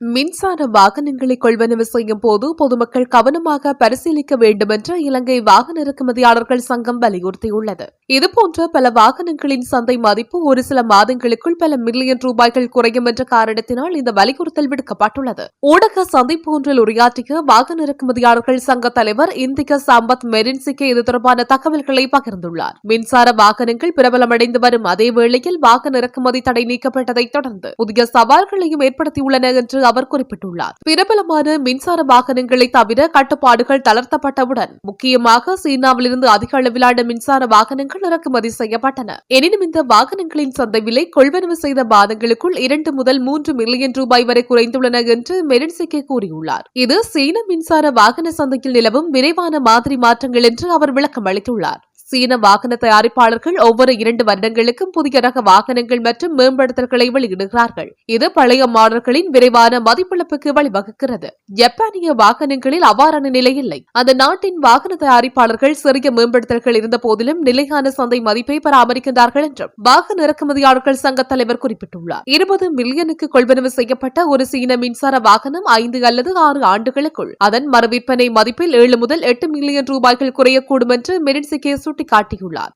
மின்சார வாகனங்களை கொள்வனவு செய்யும் போது பொதுமக்கள் கவனமாக பரிசீலிக்க வேண்டும் என்று இலங்கை வாகன இறக்குமதியாளர்கள் சங்கம் வலியுறுத்தியுள்ளது. இதுபோன்ற பல வாகனங்களின் சந்தை மதிப்பு ஒரு சில மாதங்களுக்குள் பல மில்லியன் ரூபாய்கள் குறையும் என்ற காரணத்தினால் இந்த வலியுறுத்தல் விடுக்கப்பட்டுள்ளது. ஊடக சந்திப்பு ஒன்றில் உரையாற்றிய வாகன இறக்குமதியாளர்கள் சங்க தலைவர் இந்திக சம்பத் மெரின்சிக்கு இது தொடர்பான தகவல்களை பகிர்ந்துள்ளார். மின்சார வாகனங்கள் பிரபலமடைந்து வரும் அதே வேளையில் வாகன இறக்குமதி தடை நீக்கப்பட்டதைத் தொடர்ந்து புதிய சவால்களையும் ஏற்படுத்தியுள்ளன என்று அவர் குறிப்பிட்டுள்ளார். பிரபலமான மின்சார வாகனங்களை தவிர கட்டுப்பாடுகள் தளர்த்தப்பட்டவுடன் முக்கியமாக சீனாவிலிருந்து அதிக அளவிலான மின்சார வாகனங்கள் இறக்குமதி செய்யப்பட்டன. எனினும் இந்த வாகனங்களின் சந்தை விலை கொள்வனவு செய்த மாதங்களுக்குள் 2 முதல் 3 மில்லியன் ரூபாய் வரை குறைந்துள்ளன என்று மெரின்சிகே கூறியுள்ளார். இது சீன மின்சார வாகன சந்தையில் நிலவும் விரைவான மாதிரி மாற்றங்கள் என்று அவர் விளக்கம் அளித்துள்ளார். சீன வாகன தயாரிப்பாளர்கள் ஒவ்வொரு 2 வருடங்களுக்கும் புதிய ரக வாகனங்கள் மற்றும் மேம்படுத்தல்களை வெளியிடுகிறார்கள். இது பழைய மாடல்களின் விரைவான மதிப்பிழப்புக்கு வழிவகுக்கிறது. ஜப்பானிய வாகனங்களில் அவ்வாறான நிலை இல்லை. அந்த நாட்டின் வாகன தயாரிப்பாளர்கள் சிறிய மேம்படுத்தல்கள் இருந்த போதிலும் நிலையான சந்தை மதிப்பை பராமரிக்கின்றார்கள் என்றும் வாகன இறக்குமதியாளர்கள் சங்க தலைவர் குறிப்பிட்டுள்ளார். 20 மில்லியனுக்கு கொள்வனவு செய்யப்பட்ட ஒரு சீன மின்சார வாகனம் 5 அல்லது 6 ஆண்டுகளுக்குள் அதன் மறுவிற்பனை மதிப்பில் 7 முதல் 8 மில்லியன் ரூபாய்கள் குறையக்கூடும் என்று மெரின்சிகே சுட்டிக்காட்டியுள்ளார்.